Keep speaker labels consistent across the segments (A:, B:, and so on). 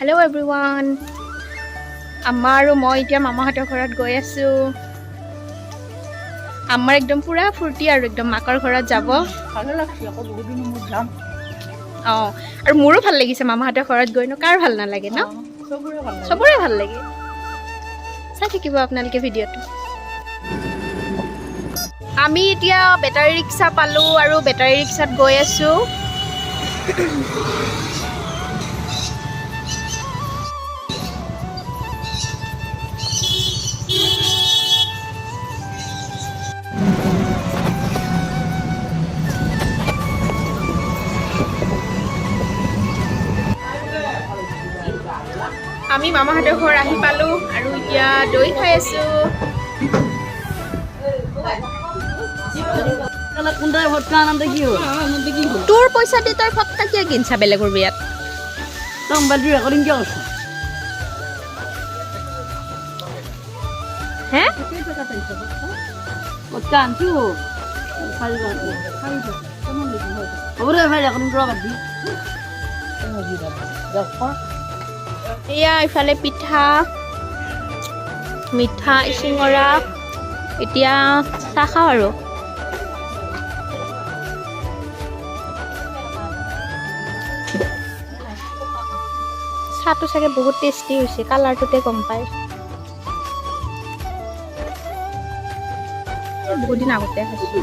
A: Hello everyone. Amma aru moi etia mama hator ghorat goi asu. Ammar ekdom pura furti aru ekdom makar ghorat jabo.
B: Bhalo lagse ako বহুত দিন মোৰ যাম
A: আৰু মোৰো ভাল লাগিছে মামা হাতৰ ঘৰত গৈ ন কাৰ ভাল নালাগে ন সবৰে ভাল লাগে চাই থাকিব আপোনালোকে ভিডিঅ'টো আমি এতিয়া বেটাৰী ৰিক্সা পালো আৰু বেটাৰী ৰিক্সাত গৈ আছো আমি মামা হাতৰ ঘৰ আহি পালো আৰু এতিয়া দৈ খাই আছো
B: কোনটা ফটকা আনন্দ কি হ'ল
A: তোৰ পইচা দি তই ফটকা কিয় কিনছা বেলেগৰ বিয়াত
B: তই মোবাইলটো ৰেকৰ্ডিং কিয় কৰিছ
A: হে
B: ফটকা আনছো হ'ব দে ভাই ৰেকৰ্ডিং কৰা বাদ দি
A: এয়া ইফালে পিঠা মিঠা চিঙৰা এতিয়া চাহ খাওঁ আৰু চাহটো চাগে বহুত টেষ্টি হৈছে কালাৰটোতে গম পায় বহুত দিন আগতে খাইছোঁ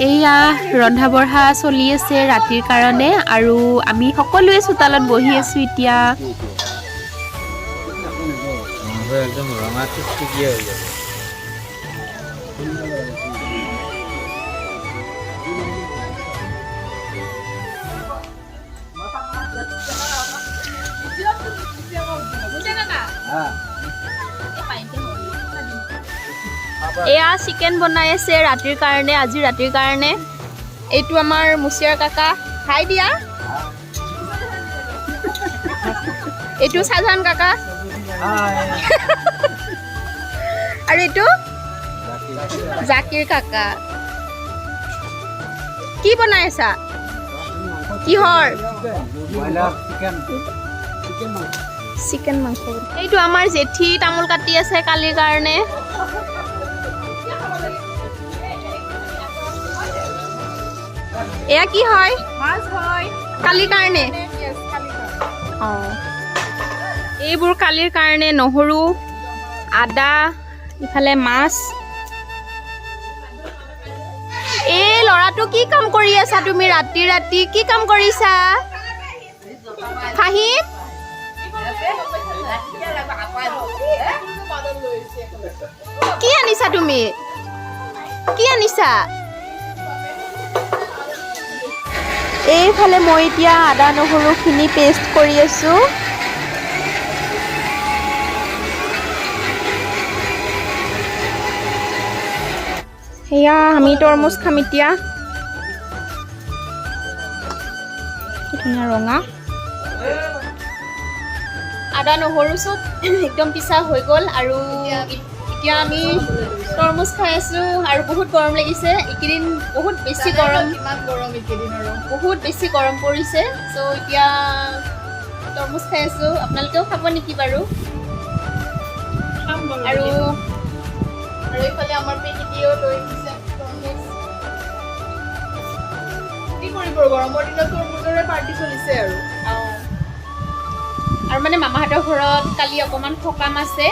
A: এয়া ৰন্ধা বঢ়া চলি আছে ৰাতিৰ কাৰণে আৰু আমি সকলোৱে চোতালত বহি আছো এতিয়া
C: একদম ৰঙা টুকটুকীয়া হৈ যাব
A: এয়া চিকেন বনাই আছে ৰাতিৰ কাৰণে আজি ৰাতিৰ কাৰণে এইটো আমাৰ মুছিয়াৰ কাকা খাই দিয়া এইটো সাজান কাকা আৰু এইটো জাকিৰ কাকা কি বনাই আছা কিহৰ চিকেন মাংস এইটো আমাৰ জেঠি তামোল কাটি আছে কালিৰ কাৰণে এয়া কি হয় মাছ হয় কালিৰ কাৰণে এইবোৰ কালিৰ কাৰণে নহৰু আদা ইফালে মাছ এই ল'ৰাটো কি কাম কৰি আছা তুমি ৰাতি ৰাতি কি কাম কৰিছা ফাহিম কি আনিছা তুমি কি আনিছা এইফালে মই এতিয়া আদা নহৰুখিনি পেষ্ট কৰি আছো সেয়া আমি তৰমুজ খাম এতিয়া ধুনীয়া ৰঙা আদা নহৰু চব একদম পিছা হৈ গ'ল আৰু এতিয়া আমি তৰমুজ খাই আছো আৰু বহুত গৰম লাগিছে এইকেইদিন বহুত বেছি গৰম বহুত বেছি গৰম পৰিছে চ' এতিয়া তৰমুজ খাই আছো আপোনালোকেও খাব নেকি বাৰু আৰু এইফালে আমাৰ পেহিটিও লৈ আহিছে তৰমুজ কি কৰিব গৰমৰ দিনত তৰমুজৰে পাৰ্টি চলিছে আৰু মানে মামাহঁতৰ ঘৰত কালি অকণমান সকাম আছে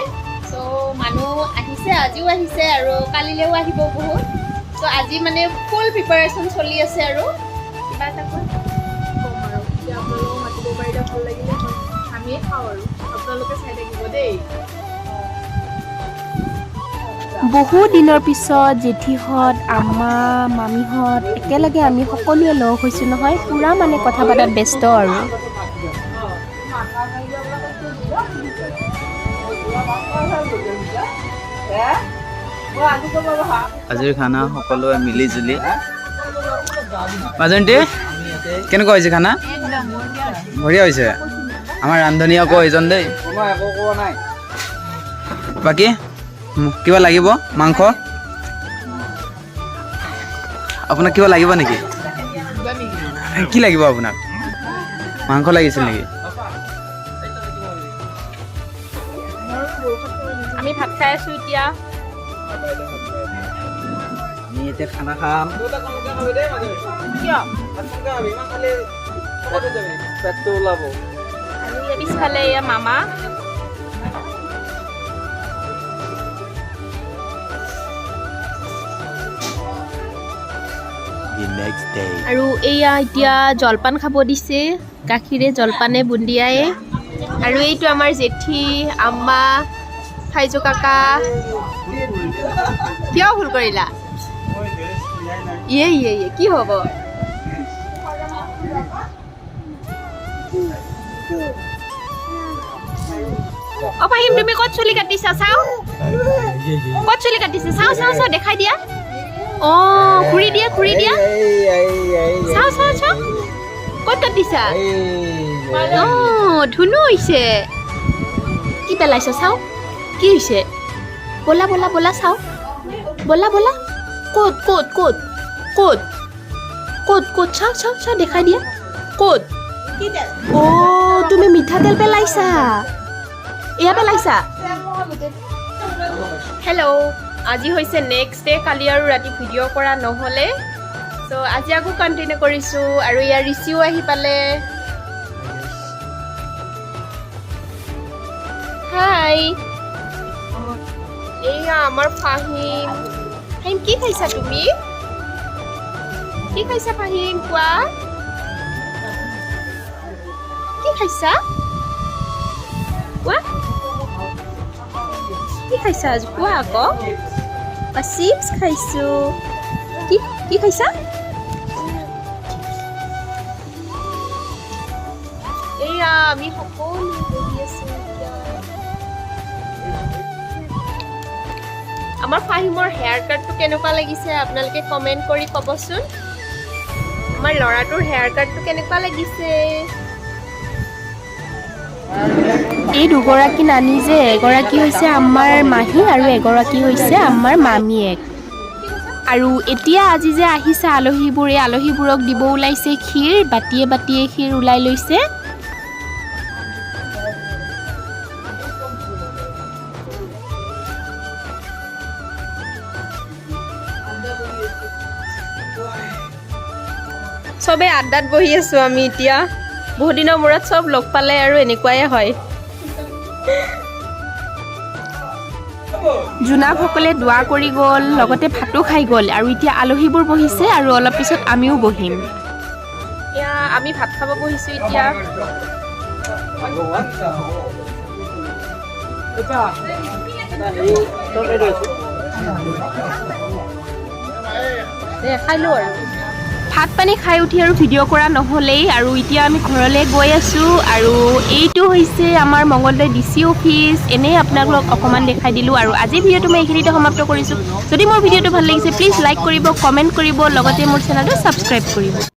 A: চ' মানুহ আহিছে আজিও আহিছে আৰু কালিলৈও আহিব বহুত চ' আজি মানে ফুল প্ৰিপাৰেশ্যন চলি আছে আৰু কিবা এটা ক'ম আৰু এতিয়া আপোনালোকক মাতিব পাৰিলে ভাল লাগিলে আমিয়ে খাওঁ আৰু আপোনালোকে চাই থাকিব দেই বহু দিনৰ পিছত জেঠিহঁত আম্মা মামীহঁত একেলগে আমি সকলোৱে লগ হৈছোঁ নহয় পুৰা মানে কথা পতাত ব্যস্ত আৰু
C: আজিৰ খানা সকলোৱে মিলি জুলি মাজন্তি কেনেকুৱা হৈছে খানা বঢ়িয়া হৈছে আমাৰ ৰান্ধনী আকৌ এইজন দেই বাকী কিবা লাগিব মাংস আপোনাক কিবা লাগিব নেকি কি লাগিব আপোনাক মাংস লাগিছিল নেকি
A: আমি ভাত খাই আছো এতিয়া
C: আমি এতিয়া খানা খাম
A: কিয়
C: পেটটো ওলাব
A: আৰু ইয়াৰ পিছফালে এয়া মামা আৰু এয়া এতিয়া জলপান খাব দিছে গাখীৰে জলপানে বুন্দিয়াই আৰু এইটো আমাৰ জেঠি আম্মা ফাইজু কাকা কিয় ভুল কৰিলা ইয়ে কি হ'ব পাহিম তুমি ক'ত চুলি কাটিছা চাও ক'ত চুলি কাটিছা চাও দেখাই দিয়া ঘূৰি দিয়া চাও ক'ত কাটিছা ধুনু হৈছে কি পেলাইছ চাও কি হৈছে বলা চাও বলা ক'ত চাও দেখাই দিয়া ক'ত তুমি মিঠাতেল পেলাইছা এয়া পেলাইছা হেল্ল' আজি হৈছে নেক্সট ডে কালি আৰু ৰাতি ভিডিঅ' কৰা নহ'লে চ' আজি আকৌ কণ্টিনিউ কৰিছোঁ আৰু ইয়াৰ ৰিচিও আহি পালে হাই এয়া আমাৰ ফাহিম কি খাইছা তুমি কি খাইছা ফাহিম কোৱা কি খাইছা কোৱা কি খাইছা আজি কোৱা আকৌ চিপছ খাইছোঁ কি খাইছা এয়া আমি সকলো বহি আছো আমাৰ ফাহিমৰ হেয়াৰ কাটটো কেনেকুৱা লাগিছে আপোনালোকে কমেণ্ট কৰি ক'বচোন আমাৰ ল'ৰাটোৰ হেয়াৰ কাটটো কেনেকুৱা লাগিছে এই দুগৰাকী নানী যে এগৰাকী হৈছে আমাৰ মাহী আৰু এগৰাকী হৈছে আমাৰ মামীয়েক আৰু এতিয়া আজি যে আহিছে আলহীবোৰ এই আলহীবোৰক দিব ওলাইছে ক্ষীৰ বাটিয়ে ক্ষীৰ ওলাই লৈছে চবে আড্ডাত বহি আছো আমি এতিয়া বহুত দিনৰ মূৰত চব লগ পালে আৰু এনেকুৱাই হয় জোনাকসকলে দোৱা কৰি গ'ল লগতে ভাতো খাই গ'ল আৰু এতিয়া আলহীবোৰ বহিছে আৰু অলপ পিছত আমিও বহিম এয়া আমি ভাত খাব বহিছোঁ এতিয়া খাইলোঁ আৰু ভাত পানী খাই উঠি আৰু ভিডিঅ' কৰা নহ'লেই আৰু এতিয়া আমি ঘৰলৈ গৈ আছোঁ আৰু এইটো হৈছে আমাৰ মংগলদৈ DC অফিচ এনেই আপোনালোকক অকণমান দেখাই দিলোঁ আৰু আজিৰ ভিডিঅ'টো মই এইখিনিতে সমাপ্ত কৰিছোঁ যদি মোৰ ভিডিঅ'টো ভাল লাগিছে প্লিজ লাইক কৰিব কমেণ্ট কৰিব লগতে মোৰ চেনেলটো ছাবস্ক্ৰাইব কৰিব